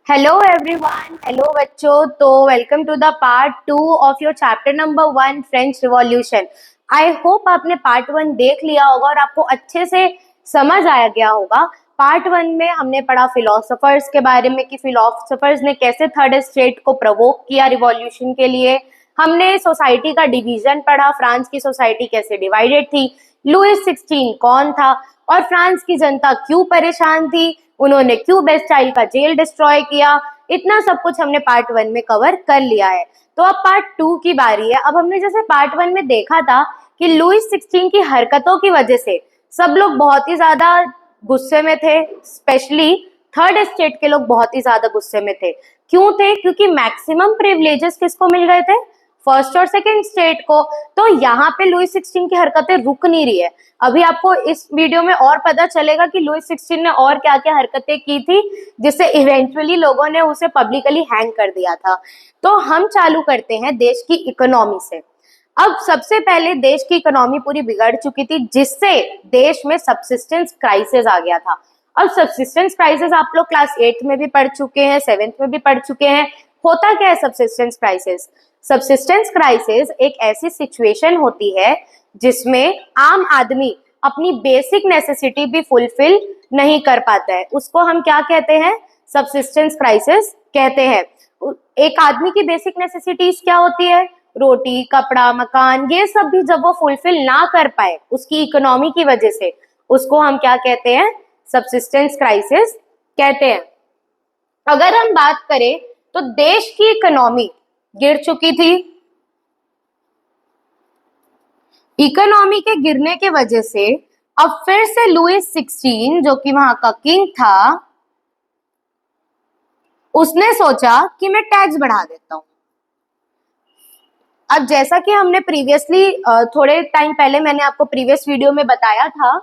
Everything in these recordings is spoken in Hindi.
हेलो एवरीवन, हेलो बच्चों। तो welcome to the part 2 of your chapter number 1 French revolution. I hope आपने पार्ट 1 देख लिया होगा और आपको अच्छे से समझ आया गया होगा। पार्ट 1 में हमने पढ़ा फिलोसोफर्स के बारे में कि फिलोसोफर्स ने कैसे थर्ड स्टेट को प्रवोक किया रिवॉल्यूशन के लिए। हमने सोसाइटी का डिवीजन पढ़ा, फ्रांस की सोसाइटी कैसे डिवाइडेड थी, लुइस 16 कौन था और फ्रांस की जनता क्यों परेशान थी, उन्होंने क्यों बेस्टाइल का जेल डिस्ट्रॉय किया। इतना सब कुछ हमने पार्ट 1 में कवर कर लिया है। तो अब पार्ट 2 की बारी है। अब हमने जैसे पार्ट 1 में देखा था कि लुइस 16 की हरकतों की वजह से सब लोग बहुत ही ज्यादा गुस्से में थे, स्पेशली थर्ड स्टेट के लोग बहुत ही ज्यादा गुस्से में थे। क्यों थे? क्योंकि मैक्सिमम प्रिविलेजेस किसको मिल गए थे? फर्स्ट और सेकंड स्टेट को। तो यहाँ पे लुइस 16 की हरकतें रुक नहीं रही है। अभी आपको इस वीडियो में और पता चलेगा कि लुइस 16 ने और क्या क्या हरकतें की थी जिससे इवेंचुअली लोगों ने उसे पब्लिकली हैंग कर दिया था। तो हम चालू करते हैं देश की इकोनॉमी से। अब सबसे पहले देश की इकोनॉमी पूरी बिगड़ चुकी थी, जिससे देश में सबसिस्टेंस क्राइसिस आ गया था। अब सबसिस्टेंस क्राइसिस आप लोग क्लास 8 में भी पढ़ चुके हैं, 7th में भी पढ़ चुके हैं। होता क्या है सबसिस्टेंस क्राइसिस? सबसिस्टेंस क्राइसिस एक ऐसी सिचुएशन होती है जिसमें आम आदमी अपनी बेसिक नेसेसिटी भी फुलफिल नहीं कर पाता है। उसको हम क्या कहते हैं? सबसिस्टेंस क्राइसिस कहते हैं। एक आदमी की बेसिक नेसेसिटीज क्या होती है? रोटी, कपड़ा, मकान, ये सब भी जब वो फुलफिल ना कर पाए उसकी इकोनॉमी की वजह से, उसको हम क्या कहते हैं? सबसिस्टेंस क्राइसिस कहते हैं। अगर हम बात करें तो देश की इकोनॉमी गिर चुकी थी। इकोनॉमी के गिरने के वजह से अब फिर से लुइस 16 जो कि वहां का किंग था, उसने सोचा कि मैं टैक्स बढ़ा देता हूं। अब जैसा कि हमने प्रीवियसली थोड़े टाइम पहले मैंने आपको प्रीवियस वीडियो में बताया था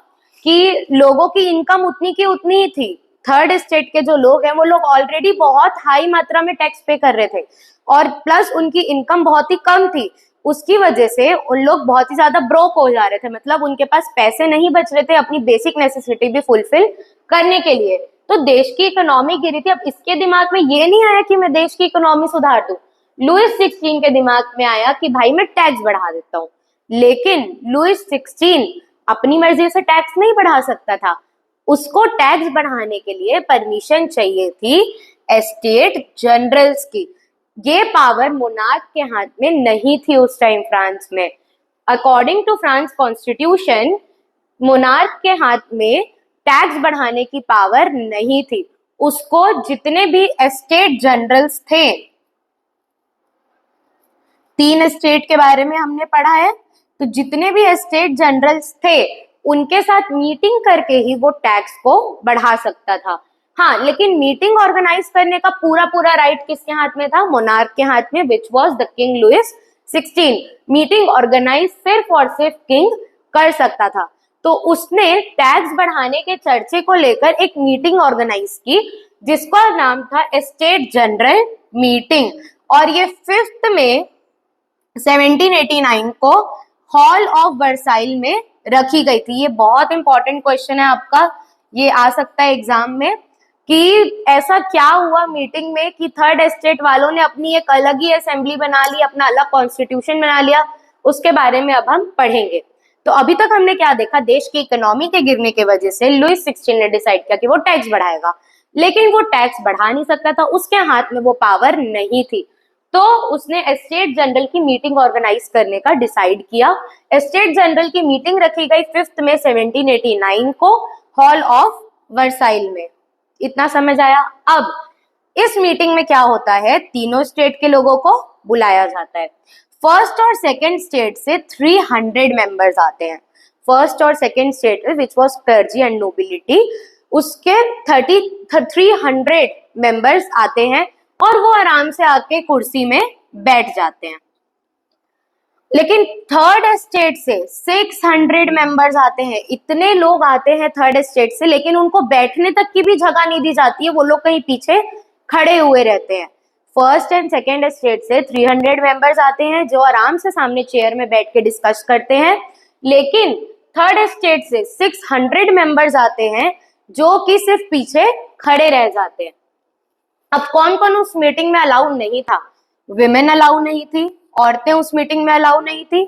कि लोगों की इनकम उतनी की उतनी ही थी। थर्ड स्टेट के जो लोग हैं वो लोग ऑलरेडी बहुत हाई मात्रा में टैक्स पे कर रहे थे और प्लस उनकी इनकम बहुत ही कम थी। उसकी वजह से उन लोग बहुत ही ज्यादा ब्रोक हो जा रहे थे, मतलब उनके पास पैसे नहीं बच रहे थे अपनी बेसिक नेसेसिटी भी फुलफिल करने के लिए। तो देश की इकोनॉमी गिरी थी। अब इसके दिमाग में ये नहीं आया कि मैं देश की इकोनॉमी सुधार दूं। लुइस 16 के दिमाग में आया कि भाई मैं टैक्स बढ़ा देता हूँ। लेकिन लुइस 16 अपनी मर्जी से टैक्स नहीं बढ़ा सकता था। उसको टैक्स बढ़ाने के लिए परमिशन चाहिए थी एस्टेट जनरल्स की। ये पावर मोनार्क के हाथ में नहीं थी उस टाइम फ्रांस में। According to France constitution, monarch के हाथ में टैक्स बढ़ाने की पावर नहीं थी। उसको जितने भी एस्टेट जनरल्स थे, 3 स्टेट के बारे में हमने पढ़ा है, तो जितने भी एस्टेट जनरल्स थे उनके साथ मीटिंग करके ही वो टैक्स को बढ़ा सकता था। हाँ, लेकिन मीटिंग ऑर्गेनाइज करने का पूरा पूरा राइट किसके हाथ में था? मोनार्क के हाथ में, which was the king Louis 16। Meeting organise सिर्फ और सिर्फ किंग कर सकता था। तो उसने टैक्स बढ़ाने के चर्चे को लेकर एक मीटिंग ऑर्गेनाइज की जिसका नाम था एस्टेट जनरल मीटिंग, और ये 5 में 1789 को हॉल ऑफ वर्साइल में रखी गई थी। ये बहुत इंपॉर्टेंट क्वेश्चन है आपका, ये आ सकता है एग्जाम में कि ऐसा क्या हुआ मीटिंग में कि थर्ड एस्टेट वालों ने अपनी एक अलग ही असेंबली बना ली, अपना अलग कॉन्स्टिट्यूशन बना लिया। उसके बारे में अब हम पढ़ेंगे। तो अभी तक हमने क्या देखा? देश की इकोनॉमी के गिरने की वजह से लुइस 16 ने डिसाइड किया कि वो टैक्स बढ़ाएगा, लेकिन वो टैक्स बढ़ा नहीं सकता था, उसके हाथ में वो पावर नहीं थी। तो उसने एस्टेट जनरल की मीटिंग ऑर्गेनाइज करने का डिसाइड किया। एस्टेट जनरल की मीटिंग रखी गई 5 में 1789 को हॉल ऑफ वर्साइल में। इतना समझ आया? अब इस मीटिंग में क्या होता है? तीनों स्टेट के लोगों को बुलाया जाता है। फर्स्ट और सेकंड स्टेट से 300 मेंबर्स आते हैं। फर्स्ट और सेकंड स्टेट में which was clergy and nobility, उसके 300 मेंबर्स आते हैं और वो आराम से आके कुर्सी में बैठ जाते हैं। लेकिन थर्ड स्टेट से 600 मेंबर्स आते हैं। इतने लोग आते हैं थर्ड स्टेट से, लेकिन उनको बैठने तक की भी जगह नहीं दी जाती है, वो लोग कहीं पीछे खड़े हुए रहते हैं। फर्स्ट एंड सेकेंड स्टेट से 300 मेंबर्स आते हैं जो आराम से सामने चेयर में बैठ के डिस्कस करते हैं, लेकिन थर्ड स्टेट से 600 मेंबर्स आते हैं जो कि सिर्फ पीछे खड़े रह जाते हैं। अब कौन कौन उस मीटिंग में अलाउ नहीं था? विमेन अलाउ नहीं थी, औरतें उस मीटिंग में अलाउ नहीं थी,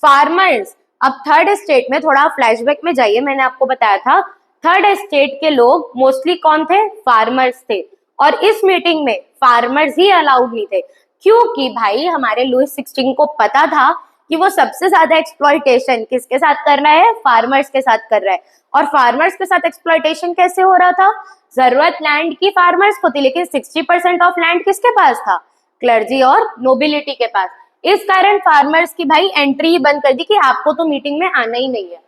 फार्मर्स। अब थर्ड स्टेट में थोड़ा फ्लैशबैक में जाइए, मैंने आपको बताया था थर्ड स्टेट के लोग मोस्टली कौन थे? फार्मर्स थे। और इस मीटिंग में फार्मर्स ही अलाउड नहीं थे, क्योंकि भाई हमारे लुईस 16 को पता था कि वो सबसे ज्यादा एक्सप्लॉइटेशन किसके साथ कर रहा है? फार्मर्स के साथ कर रहा है। और फार्मर्स के साथ एक्सप्लॉइटेशन कैसे हो रहा था? जरूरत लैंड की फार्मर्स को थी, लेकिन 60% ऑफ लैंड किसके पास था? क्लर्जी और नोबिलिटी के पास। इस कारण फार्मर्स की भाई एंट्री बंद कर दी कि आपको तो मीटिंग में आना ही नहीं है।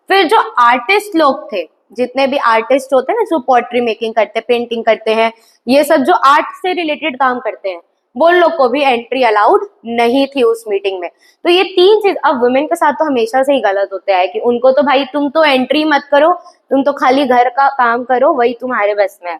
फिर जो आर्टिस्ट लोग थे, जितने भी आर्टिस्ट होते हैं ना, जो पोएट्री मेकिंग करते हैं, पेंटिंग करते हैं, ये सब जो आर्ट से रिलेटेड काम करते हैं, वो लोग को भी एंट्री अलाउड नहीं थी उस मीटिंग में। तो ये तीन चीज अब वुमेन के साथ तो हमेशा से ही गलत होता है कि उनको तो भाई तुम तो एंट्री मत करो, तुम तो खाली घर का काम करो, वही तुम्हारे बस में है।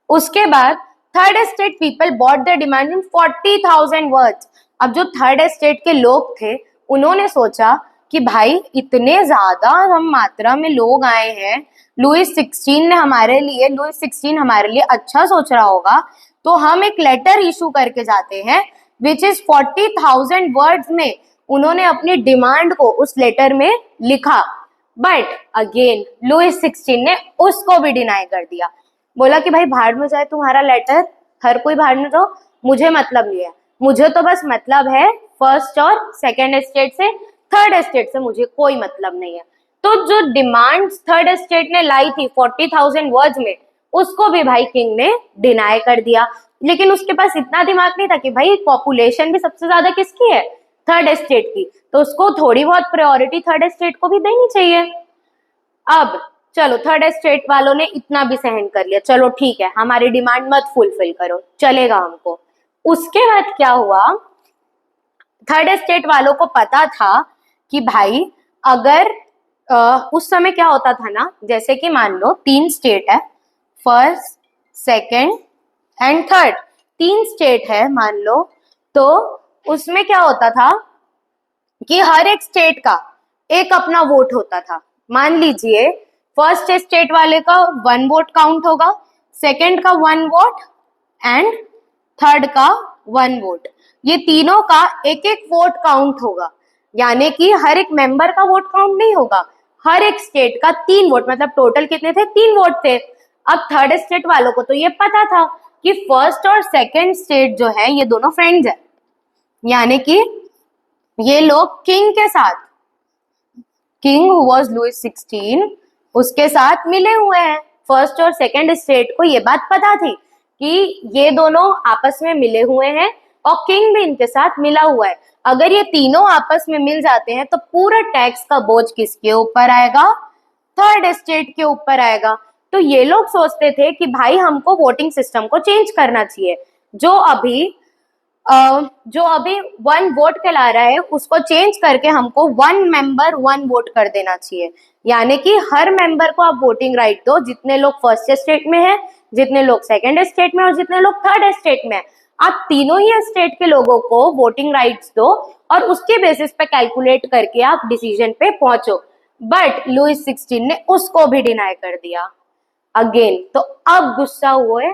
उसके बाद third state people bought the demand in 40,000 words. अब जो थर्ड स्टेट के लोग थे, उन्होंने सोचा कि भाई इतने ज्यादा हम मात्रा में लोग आए हैं, लुईस 16 हमारे लिए अच्छा सोच रहा होगा, तो हम एक लेटर इशू करके जाते हैं विच इज 40,000 वर्ड्स में उन्होंने अपनी डिमांड को उस लेटर में लिखा। बट अगेन लुईस 16 ने उसको भी डिनाई कर दिया, बोला कि भाई भाड़ में जाए तुम्हारा लेटर, हर कोई भाड़ में जाओ, मुझे मतलब नहीं है, मुझे तो बस मतलब है फर्स्ट और सेकेंड स्टेट से, थर्ड स्टेट से मुझे कोई मतलब नहीं है। तो जो डिमांड्स थर्ड स्टेट ने लाई थी 40,000 वर्ड्स में, उसको भी भाई किंग ने डिनाई कर दिया। लेकिन उसके पास इतना दिमाग नहीं था कि भाई पॉपुलेशन भी सबसे ज्यादा किसकी है? थर्ड स्टेट की, तो उसको थोड़ी बहुत प्रायोरिटी थर्ड स्टेट को भी देनी चाहिए। अब चलो थर्ड स्टेट वालों ने इतना भी सहन कर लिया, चलो ठीक है हमारी डिमांड मत फुलफिल करो, चलेगा हमको। उसके बाद क्या हुआ? थर्ड स्टेट वालों को पता था कि भाई अगर उस समय क्या होता था ना, जैसे कि मान लो 3 स्टेट है, first, second and third, 3 state है मान लो, तो उसमें क्या होता था कि हर एक स्टेट का एक अपना वोट होता था। मान लीजिए फर्स्ट स्टेट वाले का 1 वोट काउंट होगा, सेकंड का 1 वोट एंड थर्ड का 1 वोट, ये तीनों का एक एक वोट काउंट होगा। यानी कि हर एक मेंबर का वोट काउंट नहीं होगा, हर एक स्टेट का 3 वोट, मतलब टोटल कितने थे? 3 वोट थे। अब थर्ड स्टेट वालों को तो ये पता था कि फर्स्ट और सेकंड स्टेट जो है ये दोनों फ्रेंड्स है, यानी कि ये लोग किंग के साथ, किंग हु वाज लुईस 16 उसके साथ मिले हुए हैं। फर्स्ट और सेकंड स्टेट को ये बात पता थी कि ये दोनों आपस में मिले हुए हैं और किंग भी इनके साथ मिला हुआ है। अगर ये तीनों आपस में मिल जाते हैं तो पूरा टैक्स का बोझ किसके ऊपर आएगा? थर्ड स्टेट के ऊपर आएगा। तो ये लोग सोचते थे कि भाई हमको वोटिंग सिस्टम को चेंज करना चाहिए, जो अभी 1 वोट कहला रहा है उसको चेंज करके हमको 1 मेंबर 1 वोट कर देना चाहिए। यानी कि हर मेंबर को आप वोटिंग राइट दो, जितने लोग फर्स्ट स्टेट में है, जितने लोग सेकंड स्टेट में और जितने लोग थर्ड स्टेट में है, आप तीनों ही स्टेट के लोगों को वोटिंग राइट्स दो और उसके बेसिस पे कैलकुलेट करके आप डिसीजन पे पहुंचो। बट लुईस 16 ने उसको भी डिनाई कर दिया अगेन। तो अब गुस्सा हुए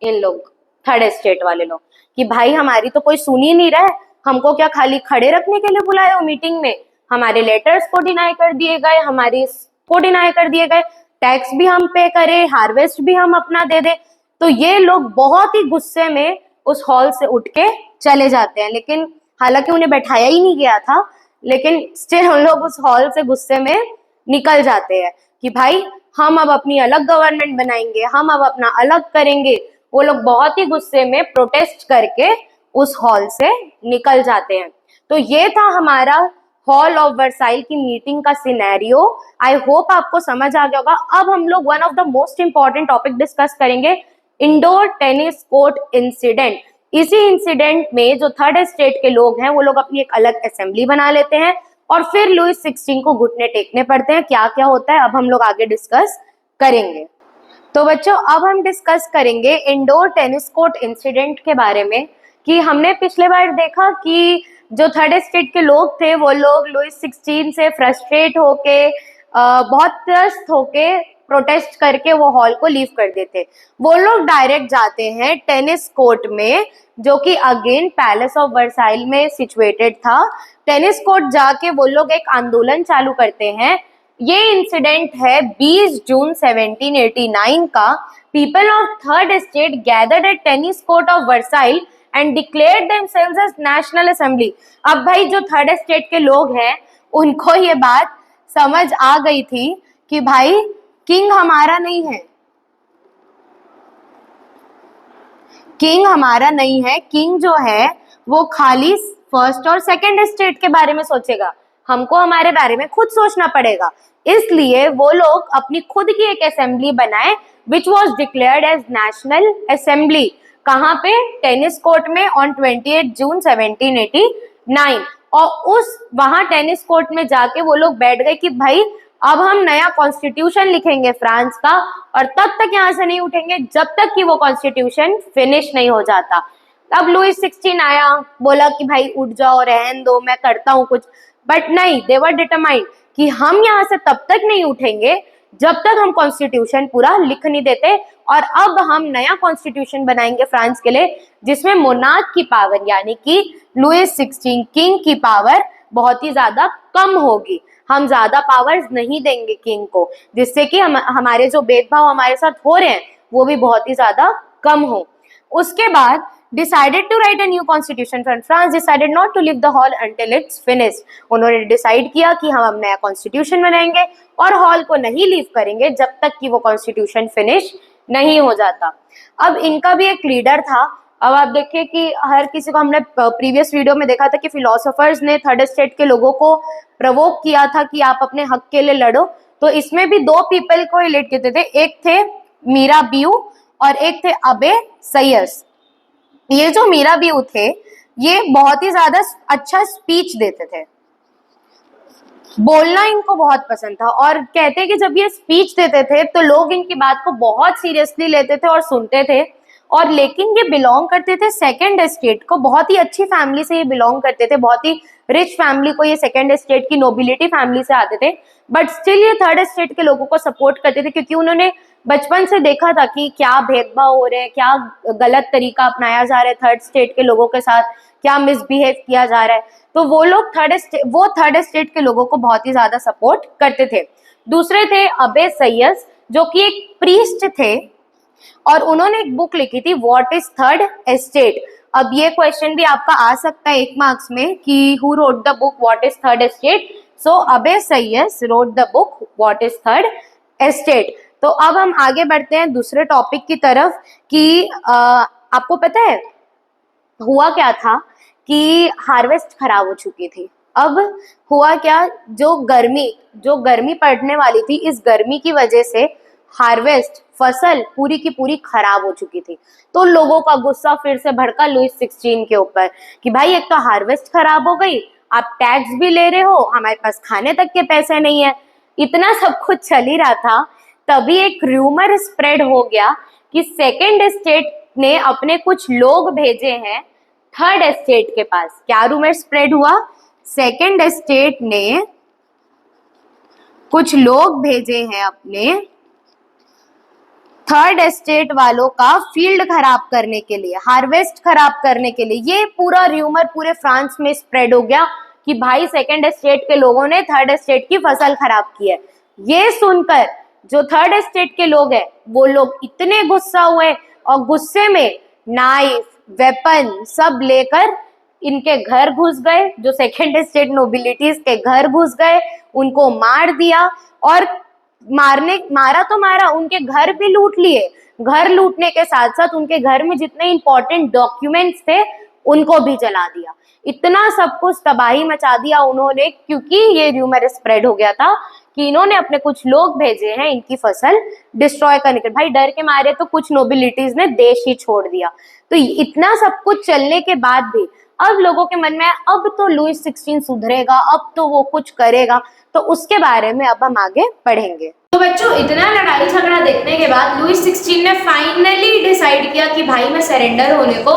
इन लोग थर्ड स्टेट वाले लोग कि भाई हमारी तो कोई सुन ही नहीं रहा है, हमको क्या खाली खड़े रखने के लिए बुलाए हो मीटिंग में? हमारे लेटर्स को डिनाई कर दिए गए, हमारी को डिनाई कर दिए गए, टैक्स भी हम पे करें, हार्वेस्ट भी हम अपना दे दे। तो ये लोग बहुत ही गुस्से में उस हॉल से उठ के चले जाते हैं। लेकिन हालांकि उन्हें बैठाया ही नहीं गया था, लेकिन स्टिल हम लोग उस हॉल से गुस्से में निकल जाते हैं कि भाई हम अब अपनी अलग गवर्नमेंट बनाएंगे, हम अब अपना अलग करेंगे। वो लोग बहुत ही गुस्से में प्रोटेस्ट करके उस हॉल से निकल जाते हैं। तो ये था हमारा हॉल ऑफ वर्साइल की मीटिंग का सिनेरियो। आई होप आपको समझ आ गया होगा। अब हम लोग one of the most important topic discuss करेंगे, इंडोर टेनिस कोर्ट इंसिडेंट। इसी इंसिडेंट में जो थर्ड स्टेट के लोग हैं वो लोग अपनी एक अलग असेंबली बना लेते हैं और फिर लुईस 16 को घुटने टेकने पड़ते हैं। क्या क्या होता है अब हम लोग आगे डिस्कस करेंगे। तो बच्चों अब हम डिस्कस करेंगे इंडोर टेनिस कोर्ट इंसिडेंट के बारे में, कि हमने पिछले बार देखा कि जो थर्ड स्टेट के लोग थे वो लोग लुईस 16 से फ्रस्ट्रेट होके बहुत त्रस्त होके प्रोटेस्ट करके वो हॉल को लीव कर देते। वो लोग डायरेक्ट जाते हैं टेनिस कोर्ट में, जो कि अगेन पैलेस ऑफ वर्साइल में सिचुएटेड था। टेनिस कोर्ट जाके वो लोग एक आंदोलन चालू करते हैं। ये इंसिडेंट है 20 जून 1789 का। People of third estate gathered at tennis court of Versailles and declared themselves as national assembly. अब भाई जो थर्ड एस्टेट के लोग हैं उनको ये बात समझ आ गई थी कि भाई किंग हमारा नहीं है, किंग हमारा नहीं है, किंग जो है वो खाली फर्स्ट और सेकंड एस्टेट के बारे में सोचेगा, हमको हमारे बारे में खुद सोचना पड़ेगा। इसलिए वो लोग अपनी खुद की एक असेंबली बनाए which was declared as national assembly. कहाँ पे? टेनिस कोर्ट में ऑन 28 जून 1789। और उस वहां टेनिस कोर्ट में जाके वो लोग बैठ गए कि भाई अब हम नया कॉन्स्टिट्यूशन लिखेंगे फ्रांस का, और तब तक यहाँ से नहीं उठेंगे जब तक कि वो कॉन्स्टिट्यूशन फिनिश नहीं हो जाता। तब लुईस 16 आया, बोला कि भाई उठ जाओ, रहन दो, मैं करता हूँ कुछ। बट नहीं, दे वर डिटरमाइंड कि हम यहाँ से तब तक नहीं उठेंगे जब तक हम कॉन्स्टिट्यूशन पूरा लिख नहीं देते। और अब हम नया कॉन्स्टिट्यूशन बनाएंगे फ्रांस के लिए, जिसमें मोनार्क की पावर यानी कि लुईस 16 किंग की पावर बहुत ही ज्यादा कम होगी। हम ज्यादा पावर्स नहीं देंगे किंग को, जिससे कि हमारे जो भेदभाव हमारे साथ हो रहे हैं वो भी बहुत ही ज्यादा कम हो। उसके बाद decided to write a new constitution for France, decided not to leave the hall until it's finished। उन्होंने डिसाइड किया कि हम अब नया कॉन्स्टिट्यूशन बनाएंगे और हॉल को नहीं लीव करेंगे जब तक कि वो कॉन्स्टिट्यूशन फिनिश नहीं हो जाता। अब इनका भी एक लीडर था। अब आप देखिए कि हर किसी को, हमने प्रीवियस वीडियो में देखा था कि फिलोसोफर्स ने थर्ड स्टेट के लोगों को प्रवोक किया था कि आप अपने हक के लिए लड़ो। तो इसमें भी दो पीपल को इलेक्ट करते थे, एक थे मीराबियू और एक थे अबे सैयस। ये जो मीराबियू थे ये बहुत ही ज्यादा अच्छा स्पीच देते थे, बोलना इनको बहुत पसंद था, और कहते हैं कि जब ये स्पीच देते थे तो लोग इनकी बात को बहुत सीरियसली लेते थे और सुनते थे। और लेकिन ये बिलोंग करते थे सेकंड एस्टेट को, बहुत ही अच्छी फैमिली से ये बिलोंग करते थे, बहुत ही रिच फैमिली को, ये सेकंड एस्टेट की नोबिलिटी फैमिली से आते थे। बट स्टिल ये थर्ड एस्टेट के लोगों को सपोर्ट करते थे, क्योंकि उन्होंने बचपन से देखा था कि क्या भेदभाव हो रहे हैं, क्या गलत तरीका अपनाया जा रहा है थर्ड स्टेट के लोगों के साथ, क्या मिसबिहेव किया जा रहा है। तो वो लोग थर्ड एस्टेट के लोगों को बहुत ही ज्यादा सपोर्ट करते थे। दूसरे थे अबे सैयस, जो कि एक प्रीस्ट थे, और उन्होंने एक बुक लिखी थी व्हाट इज थर्ड एस्टेट। अब ये क्वेश्चन भी आपका आ सकता है 1 मार्क्स में कि who wrote the book what is third estate. So Abbe Sieyes wrote the book what is third estate. तो अब हम आगे बढ़ते हैं दूसरे टॉपिक की तरफ कि आपको पता है हुआ क्या था कि हार्वेस्ट खराब हो चुकी थी। अब हुआ क्या, जो गर्मी पड़ने वाली थी, इस गर्मी की वजह से हार्वेस्ट फसल पूरी की पूरी खराब हो चुकी थी। तो लोगों का गुस्सा फिर से भड़का लुईस 16 के ऊपर कि भाई एक तो हार्वेस्ट खराब हो गई, आप टैक्स भी ले रहे हो, हमारे पास खाने तक के पैसे नहीं है। इतना सब कुछ चल ही रहा था, तभी एक रूमर स्प्रेड हो गया कि सेकंड एस्टेट ने अपने कुछ लोग भेजे हैं थर्ड एस्टेट के पास। क्या रूमर स्प्रेड हुआ? सेकंड एस्टेट ने कुछ लोग भेजे हैं अपने थर्ड एस्टेट वालों का फील्ड खराब करने के लिए, हार्वेस्ट खराब करने के लिए। ये पूरा रूमर पूरे फ्रांस में स्प्रेड हो गया कि भाई सेकंड एस्टेट के लोगों ने थर्ड एस्टेट की फसल खराब की है। ये सुनकर जो थर्ड एस्टेट के लोग हैं वो लोग इतने गुस्सा हुए और गुस्से में नाइफ, वेपन सब लेकर इनके घर घुस गए, जो सेकंड एस्टेट नोबिलिटीज के घर घुस गए, उनको मार दिया। और मारा तो मारा, उनके घर भी लूट लिए। घर लूटने के साथ साथ उनके घर में जितने इंपॉर्टेंट डॉक्यूमेंट्स थे उनको भी जला दिया। इतना सब कुछ तबाही मचा दिया उन्होंने, क्योंकि ये रूमर स्प्रेड हो गया था कि इन्होंने अपने कुछ लोग भेजे हैं इनकी फसल डिस्ट्रॉय करने के। भाई डर के मारे तो कुछ नोबिलिटीज ने देश ही छोड़ दिया। तो इतना सब कुछ चलने के बाद भी अब लोगों के मन में अब तो लुईस 16 सुधरेगा, अब तो वो कुछ करेगा। तो उसके बारे में अब हम आगे पढ़ेंगे। तो बच्चों, इतना लड़ाई झगड़ा देखने के बाद लुईस 16 ने फाइनली डिसाइड किया कि भाई मैं सरेंडर होने को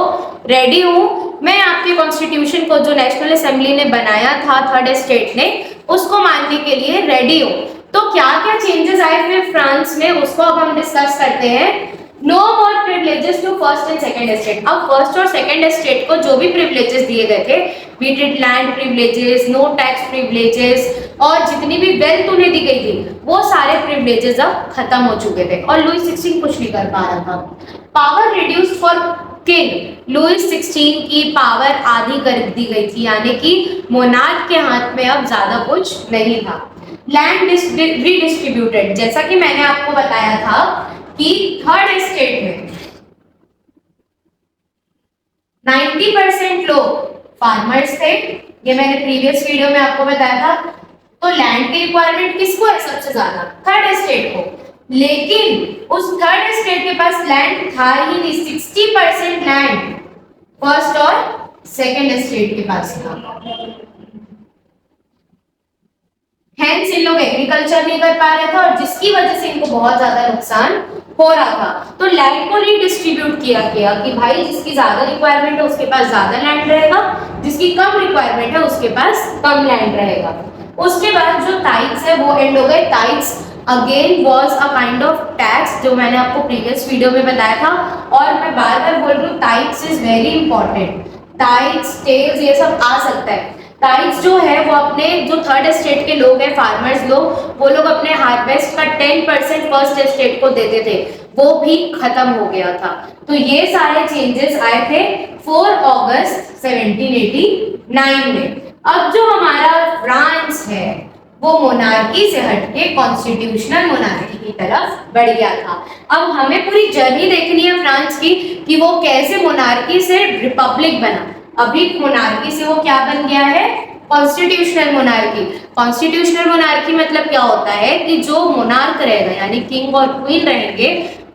रेडी हूँ। मैं आपके कॉन्स्टिट्यूशन को जो नेशनल असेंबली ने बनाया था थर्ड एस्टेट ने, उसको मानने के लिए रेडी हूँ। तो क्या क्या चेंजेस आए फिर फ्रांस में, उसको अब हम डिस्कस करते हैं। No more privileges to first and second estate. अब फर्स्ट और सेकंड एस्टेट को जो भी प्रिविलेजेस दिए गए थे, be it land privileges, no tax privileges, और जितनी भी वेल्थ उन्हें दी गई थी, वो सारे प्रिविलेजेस अब खत्म हो चुके थे और लुई 16 कुछ नहीं कर पा रहा था। Power reduced for king, Louis 16 की पावर आधी कर दी गई थी, यानी कि मोनार्क के हाथ में अब ज्यादा कुछ नहीं था। लैंड रीडिस्ट्रीब्यूटेड, जैसा कि मैंने आपको बताया था कि थर्ड एस्टेट में 90% लोग फार्मर्स थे, ये मैंने प्रीवियस वीडियो में आपको बताया था। तो लैंड की रिक्वायरमेंट किसको है सबसे ज्यादा? थर्ड एस्टेट को। लेकिन उस थर्ड एस्टेट के पास लैंड था ही नहीं, 60% लैंड फर्स्ट और सेकंड एस्टेट के पास था। हेंस इन लोग एग्रीकल्चर नहीं कर पा रहे थे और जिसकी वजह से इनको बहुत ज्यादा नुकसान हो रहा था। तो लैंड को रीडिस्ट्रीब्यूट किया गया कि भाई जिसकी ज्यादा रिक्वायरमेंट है उसके पास ज्यादा लैंड रहेगा, जिसकी कम रिक्वायरमेंट है उसके पास कम लैंड रहेगा। उसके बाद जो टाइट्स है वो एंड हो गए। Tights again was a kind of tax, जो मैंने आपको प्रीवियस वीडियो में बताया था और मैं बार बार बोल रही हूँ, tithes is very important. Tithes, tailles, ये सब आ सकता है। टाइट्स जो है वो अपने जो थर्ड एस्टेट के लोग हैं, फार्मर्स लोग, वो लोग अपने हार्वेस्ट का 10% फर्स्ट एस्टेट को देते थे, वो भी खत्म हो गया था। तो ये सारे चेंजेस आए थे 4 अगस्त 1789 में। अब जो हमारा फ्रांस है वो मोनार्की से हटके कॉन्स्टिट्यूशनल मोनार्की की तरफ बढ़ गया था। अब हमें पूरी जर्नी देखनी है फ्रांस की कि वो कैसे मोनार्की से रिपब्लिक बना। अभी मोनार्की से वो क्या बन गया है? Constitutional monarchy. कॉन्स्टिट्यूशनल मोनार्की मतलब क्या होता है कि जो मोनार्क रहेगा यानी किंग और क्वीन रहेंगे,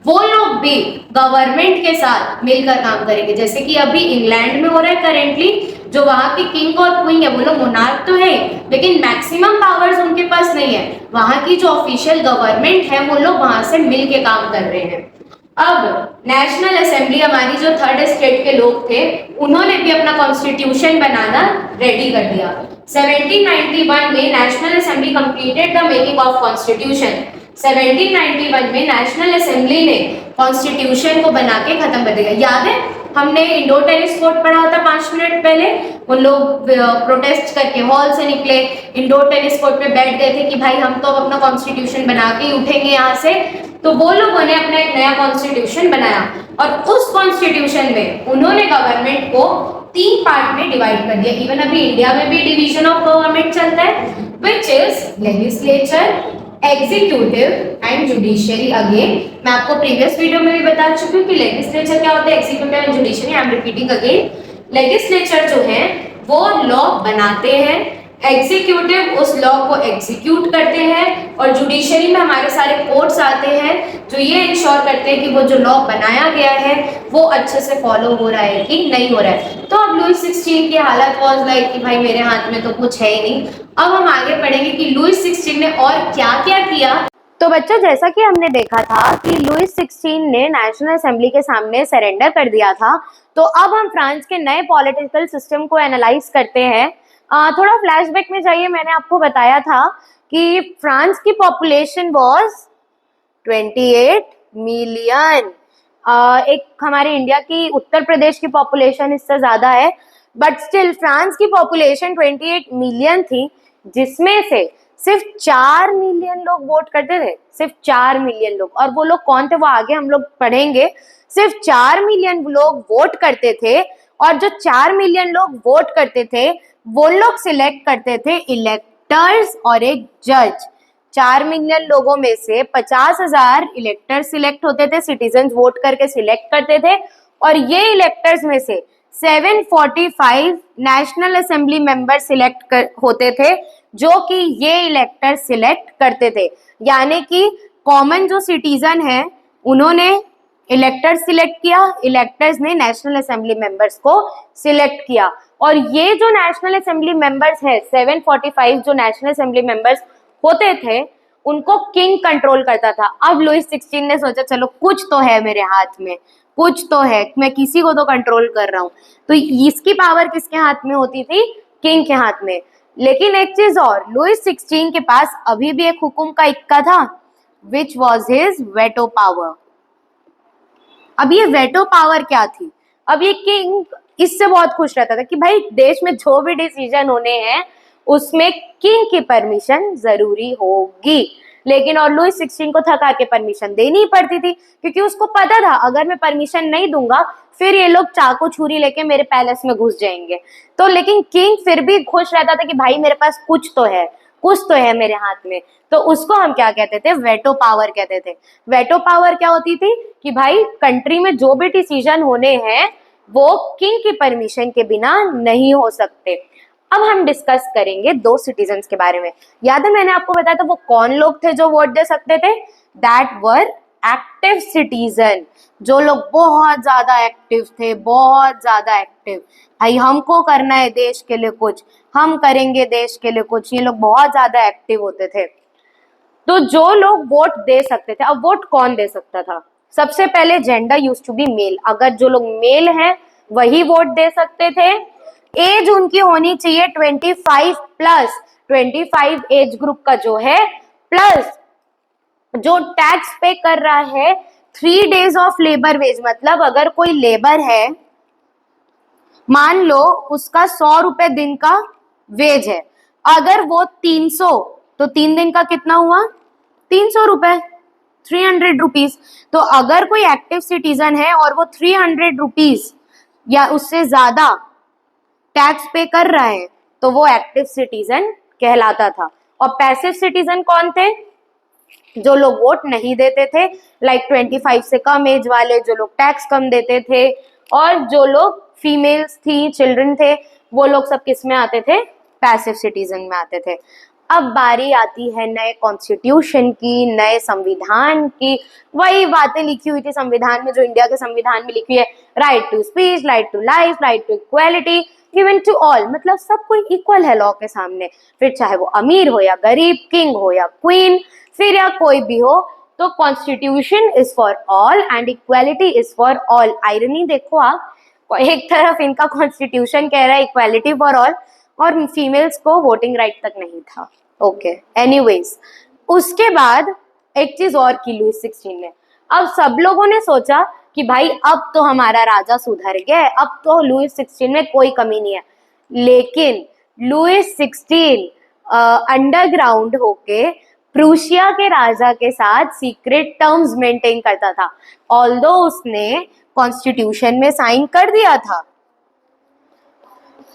वो लोग भी गवर्नमेंट के साथ मिलकर काम करेंगे। जैसे कि अभी इंग्लैंड में हो रहा है करेंटली, जो वहां की किंग और क्वीन है वो लोग मोनार्क तो है लेकिन मैक्सिमम पावर्स उनके पास नहीं है। वहां की जो ऑफिशियल गवर्नमेंट है वो लोग वहां से मिल के काम कर रहे हैं। अब नेशनल असेंबली, हमारी जो थर्ड स्टेट के लोग थे, उन्होंने भी अपना कॉन्स्टिट्यूशन बनाना रेडी कर दिया। 1791 में national assembly completed the making of constitution. 1791 में नेशनल असेंबली ने कॉन्स्टिट्यूशन को बना के खत्म कर दिया। याद है हमने इंडोर टेनिस कोर्ट पढ़ा था 5 मिनट पहले, उन लोग प्रोटेस्ट करके हॉल से निकले, इंडोर टेनिस कोर्ट पे बैठ गए थे कि भाई हम तो अपना कॉन्स्टिट्यूशन बना के ही उठेंगे यहाँ से। तो वो लोगों ने अपना एक नया कॉन्स्टिट्यूशन बनाया और उस कॉन्स्टिट्यूशन में उन्होंने गवर्नमेंट को 3 पार्ट में डिवाइड कर दिया। इवन अभी इंडिया में भी डिवीजन ऑफ गवर्नमेंट चलता है, which is legislature, executive and judiciary. Again मैं आपको प्रीवियस वीडियो में भी बता चुकी हूँ कि लेजिस्लेचर क्या होता है, executive and judiciary. I am repeating again. Legislature जो है वो लॉ बनाते हैं, एग्जीक्यूटिव उस लॉ को एग्जीक्यूट करते हैं और जुडिशरी में हमारे सारे कोर्ट्स आते हैं जो ये इंश्योर करते हैं कि वो जो लॉ बनाया गया है वो अच्छे से फॉलो हो रहा है कि नहीं हो रहा है। तो अब लुई 16 की हालत वाज लाइक कि भाई मेरे हाथ में तो कुछ है ही नहीं। अब हम आगे पढ़ेंगे कि लुई 16 ने और क्या क्या किया। तो बच्चों जैसा कि हमने देखा था कि लुई 16 ने नेशनल असेंबली के सामने सरेंडर कर दिया था, तो अब हम फ्रांस के नए पॉलिटिकल सिस्टम को एनालाइज करते हैं। थोड़ा फ्लैशबैक में जाइए। मैंने आपको बताया था कि फ्रांस की पॉपुलेशन वाज 28 मिलियन। एक हमारे इंडिया की, उत्तर प्रदेश की पॉपुलेशन इससे ज्यादा है, बट स्टिल फ्रांस की पॉपुलेशन 28 मिलियन थी, जिसमें से सिर्फ 4 मिलियन लोग वोट करते थे। सिर्फ 4 मिलियन लोग। और वो लोग कौन थे वो आगे हम लोग पढ़ेंगे। सिर्फ 4 मिलियन लोग वोट करते थे और जो 4 मिलियन लोग वोट करते थे वो लोग सिलेक्ट करते थे इलेक्टर्स और एक जज। 4 मिलियन लोगों में से 50,000 इलेक्टर्स सिलेक्ट होते थे, सिटीजन्स वोट करके सिलेक्ट करते थे, और ये इलेक्टर्स में से 745 नेशनल असेंबली मेंबर सिलेक्ट होते थे, जो कि ये इलेक्टर सिलेक्ट करते थे। यानी कि कॉमन जो सिटीजन है उन्होंने इलेक्टर्स सिलेक्ट किया, इलेक्टर्स ने नेशनल असेंबली मेंबर्स को सिलेक्ट किया। और ये जो नेशनल असेंबली मेंबर्स है 745 जो नेशनल असेंबली मेंबर्स होते थे, उनको किंग कंट्रोल करता था। अब लुई 16 ने सोचा चलो कुछ तो है मेरे हाथ में, कुछ तो है, मैं किसी को तो कंट्रोल कर रहा हूँ। तो इसकी पावर किसके हाथ में होती थी? किंग के हाथ में। लेकिन एक चीज और, लुइस 16 के पास अभी भी एक हुकुम का इक्का था, which was his veto power. अब ये वेटो पावर क्या थी? अब ये किंग इससे बहुत खुश रहता था कि भाई देश में जो भी डिसीजन होने हैं उसमें किंग की परमिशन जरूरी होगी। लेकिन और लुइस 16 को थका के परमिशन देनी ही पड़ती थी, क्योंकि उसको पता था अगर मैं परमिशन नहीं दूंगा फिर ये लोग चाकू छुरी लेके मेरे पैलेस में घुस जाएंगे। तो लेकिन किंग फिर भी खुश रहता था कि भाई मेरे पास कुछ तो है मेरे हाथ में। तो उसको हम क्या कहते थे? वेटो पावर कहते थे। वेटो पावर क्या होती थी कि भाई कंट्री में जो भी डिसीजन होने हैं वो किंग की परमिशन के बिना नहीं हो सकते। अब हम डिस्कस करेंगे दो सिटीजन्स के बारे में। याद है मैंने आपको बताया था वो कौन लोग थे जो वोट दे सकते थे? दैट वर एक्टिव सिटीजन, जो लोग बहुत ज्यादा एक्टिव थे, बहुत ज्यादा एक्टिव। भाई हमको करना है देश के लिए कुछ, हम करेंगे देश के लिए कुछ, ये लोग बहुत ज्यादा एक्टिव होते थे। तो जो लोग वोट दे सकते थे, अब वोट कौन दे सकता था? सबसे पहले gender use to be male, अगर जो लोग मेल हैं वही वोट दे सकते थे। एज उनकी होनी चाहिए 25 प्लस, 25 एज ग्रुप का जो है, प्लस जो टैक्स पे कर रहा है 3 डेज ऑफ लेबर वेज। मतलब अगर कोई लेबर है, मान लो उसका 100 रुपए दिन का वेज है, अगर वो 300, तो 3 दिन का कितना हुआ? 300 रुपए, 300 रुपीज। तो अगर कोई एक्टिव सिटीजन है और वो 300 रुपीज या उससे ज्यादा टैक्स पे कर रहा है तो वो एक्टिव सिटीजन कहलाता था। और पैसिव सिटीजन कौन थे? जो लोग वोट नहीं देते थे, लाइक 25 से कम एज वाले, जो लोग टैक्स कम देते थे, और जो लोग फीमेल्स थी, चिल्ड्रन थे, वो लोग सब किस में आते थे? पैसिव सिटीजन में आते थे। अब बारी आती है नए कॉन्स्टिट्यूशन की, नए संविधान की। वही बातें लिखी हुई थी संविधान में जो इंडिया के संविधान में लिखी है, right to speech, right to life, right to equality given to all. मतलब सब कोई इक्वल है लॉ के सामने, फिर चाहे वो अमीर हो या गरीब, किंग हो या क्वीन, फिर या कोई भी हो। तो constitution is for all and equality is for all. Irony देखो आप, एक तरफ इनका कॉन्स्टिट्यूशन कह रहा है इक्वालिटी फॉर ऑल, और फीमेल्स को वोटिंग राइट तक नहीं था। ओके, एनीवेज उसके बाद एक चीज और की लुइस 16 ने। अब सब लोगों ने सोचा कि भाई अब तो हमारा राजा सुधर गया है, अब तो लुइस 16 में कोई कमी नहीं है। लेकिन लुइस 16 अंडरग्राउंड होके प्रूशिया के राजा के साथ सीक्रेट टर्म्स मेंटेन करता था। ऑल्दो उसने कॉन्स्टिट्यूशन में साइन कर दिया था,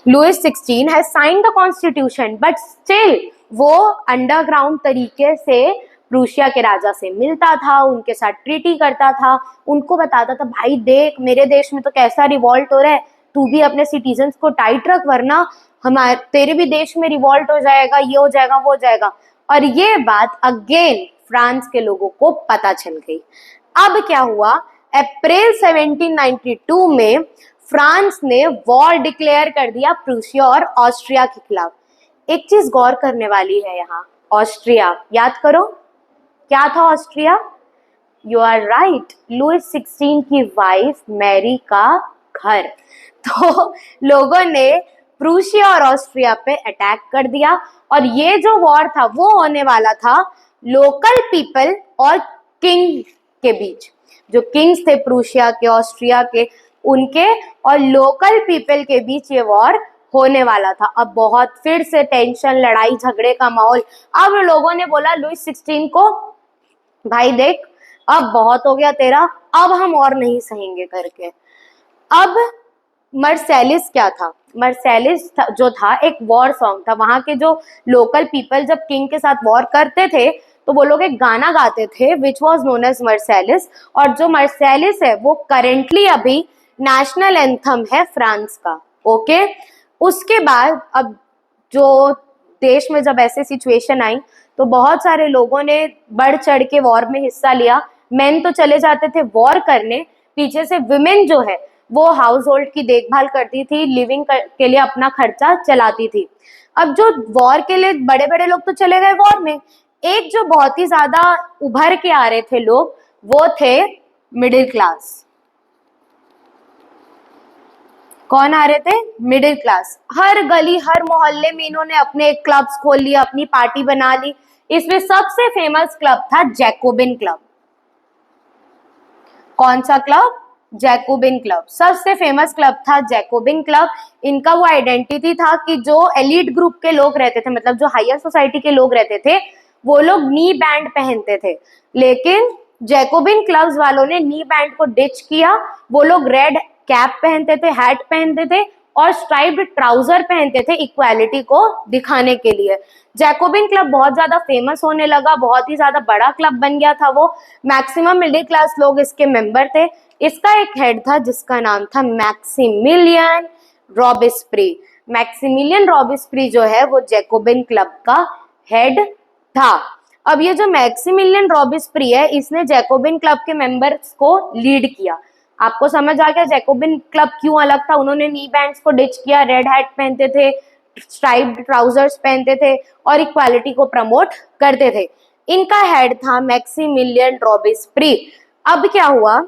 Louis 16 has signed the constitution, but still वो अंडरग्राउंड तरीके से प्रूशिया के राजा से मिलता था, उनके साथ ट्रीटी करता था, उनको बताता था भाई देख मेरे देश में तो कैसा रिवॉल्ट हो रहा है, तू भी अपने सिटीजन्स को टाइट रख वरना हमारे तेरे भी देश में रिवॉल्ट हो जाएगा, ये हो जाएगा, वो हो जाएगा। और ये बात अगेन फ्रांस के लोगों को पता चल गई। अब क्या हुआ? अप्रैल 1792 में फ्रांस ने वॉर डिक्लेयर कर दिया प्रूशिया और ऑस्ट्रिया के खिलाफ। एक चीज गौर करने वाली है यहाँ, ऑस्ट्रिया याद करो क्या था Austria? You are right, Louis 16 की वाइफ मैरी का घर। तो लोगों ने प्रूशिया और ऑस्ट्रिया पे अटैक कर दिया, और ये जो वॉर था वो होने वाला था लोकल पीपल और किंग के बीच। जो किंग्स थे प्रूशिया के, ऑस्ट्रिया के, उनके और लोकल पीपल के बीच ये वॉर होने वाला था। अब बहुत फिर से टेंशन, लड़ाई झगड़े का माहौल। अब लोगों ने बोला लुइस 16 को भाई देख अब बहुत हो गया तेरा, अब हम और नहीं सहेंगे करके। अब मर्सेलिस क्या था? मर्सेलिस जो था एक वॉर सॉन्ग था। वहां के जो लोकल पीपल जब किंग के साथ वॉर करते थे तो वो लोग एक गाना गाते थे विच वॉज नोन एज मर्सेलिस। और जो मर्सेलिस है वो करेंटली अभी नेशनल एंथम है फ्रांस का। ओके, उसके बाद अब जो देश में जब ऐसे सिचुएशन आई तो बहुत सारे लोगों ने बढ़ चढ़ के वॉर में हिस्सा लिया। मेन तो चले जाते थे वॉर करने, पीछे से विमेन जो है वो हाउस होल्ड की देखभाल करती थी, लिविंग के लिए अपना खर्चा चलाती थी। अब जो वॉर के लिए बड़े बड़े लोग तो चले गए वॉर में, एक जो बहुत ही ज्यादा उभर के आ रहे थे लोग वो थे मिडिल क्लास। कौन आ रहे थे? Middle class. हर गली हर मोहल्ले में इन्होंने अपने क्लब्स खोल लिया, अपनी पार्टी बना ली। इसमें सबसे फेमस क्लब था जैकोबिन क्लब। कौन सा क्लब? Jacobin club. सबसे फेमस क्लब था जैकोबिन क्लब। इनका वो आइडेंटिटी था कि जो एलिट ग्रुप के लोग रहते थे, मतलब जो हायर सोसाइटी के लोग रहते थे, वो लोग नी बैंड पहनते थे, लेकिन जैकोबिन क्लब्स वालों ने नी बैंड को डिच किया। वो लोग रेड कैप पहनते थे, हैट पहनते थे और स्ट्राइप्ड ट्राउजर पहनते थे इक्वालिटी को दिखाने के लिए। जैकोबिन क्लब बहुत ज्यादा फेमस होने लगा, बहुत ही ज्यादा बड़ा क्लब बन गया था वो। मैक्सिमम मिडिल क्लास लोग इसके मेंबर थे। इसका एक हेड था जिसका नाम था मैक्सिमिलियन रॉबिस्प्री। मैक्सिमिलियन रॉबिस्प्री जो है वो जैकोबिन क्लब का हेड था। अब ये जो मैक्सिमिलियन रॉबिस्प्री है, इसने जैकोबिन क्लब के मेंबर्स को लीड किया। आपको समझ आ गया जैकोबिन क्लब क्यों अलग था? उन्होंने नी बैंड्स को डिच किया, रेड हैट पहनते थे, स्ट्राइप्ड ट्राउजर्स पहनते थे और इक्वालिटी को प्रमोट करते थे। इनका हेड था मैक्सिमिलियन रॉबिस्प्री। अब क्या हुआ,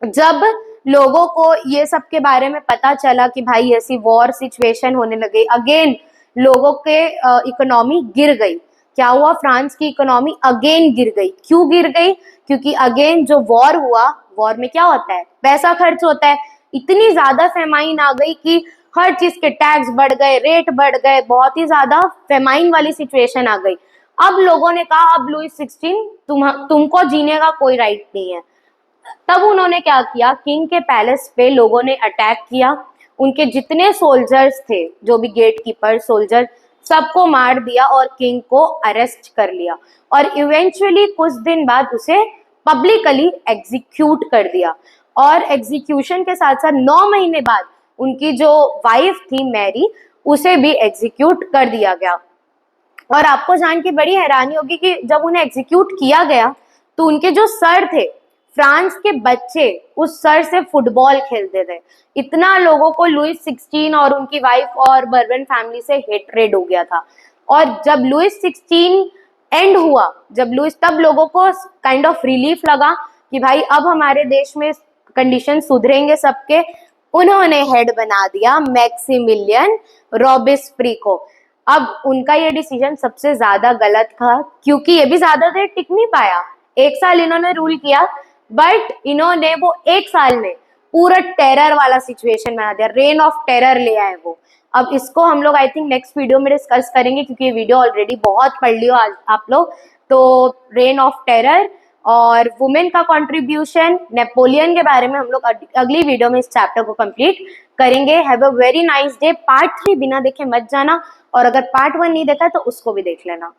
जब लोगों को ये सब के बारे में पता चला कि भाई ऐसी वॉर सिचुएशन होने लगे, अगेन लोगों के इकोनॉमी गिर गई। क्या हुआ? फ्रांस की इकोनॉमी अगेन गिर गई। क्यों गिर गई? क्योंकि अगेन जो वॉर हुआ, वॉर में क्या होता है? पैसा खर्च होता है। इतनी ज्यादा फेमाइन आ गई कि हर चीज के टैक्स बढ़ गए, रेट बढ़ गए, बहुत ही ज्यादा फेमाइन वाली सिचुएशन आ गई। अब लोगों ने कहा अब लुईस 16 तुमको जीने का कोई राइट नहीं है। तब उन्होंने क्या किया, किंग के पैलेस पे लोगों ने अटैक किया। उनके जितने सोल्जर्स थे, जो भी गेट कीपर सोल्जर, सबको मार दिया और किंग को अरेस्ट कर लिया। और इवेंचुअली कुछ दिन बाद उसे पब्लिकली एग्जीक्यूट कर दिया। और एग्जीक्यूशन के साथ साथ 9 महीने बाद उनकी जो वाइफ थी मैरी, उसे भी एग्जीक्यूट कर दिया गया। और आपको जान के बड़ी हैरानी होगी कि जब उन्हें एग्जीक्यूट किया गया तो उनके जो सर थे, फ्रांस के बच्चे उस सर से फुटबॉल खेलते थे। इतना लोगों को लुईस 16 और उनकी वाइफ और बर्बन फैमिली से हेट्रेड हो गया था। और जब लुईस 16 एंड हुआ, तब लोगों को काइंड ऑफ रिलीफ लगा कि भाई अब हमारे देश में कंडीशन सुधरेंगे सबके। उन्होंने हेड बना दिया मैक्सिमिलियन रॉबिस्प्री को। अब उनका ये डिसीजन सबसे ज्यादा गलत था, क्योंकि ये भी ज्यादा देर टिक नहीं पाया। 1 साल इन्होंने रूल किया, बट इन्होंने वो 1 साल में पूरा टेरर वाला सिचुएशन बना दिया, रेन ऑफ टेरर ले आए वो। अब इसको हम लोग आई थिंक नेक्स्ट वीडियो में डिस्कस करेंगे, क्योंकि ये वीडियो ऑलरेडी बहुत पढ़ लियो आज आप लोग। तो रेन ऑफ टेरर और वुमेन का कंट्रीब्यूशन, नेपोलियन के बारे में हम लोग अगली वीडियो में इस चैप्टर को कंप्लीट करेंगे। Have a very nice day. Part 3 बिना देखे मत जाना, और अगर पार्ट 1 नहीं देखा है तो उसको भी देख लेना।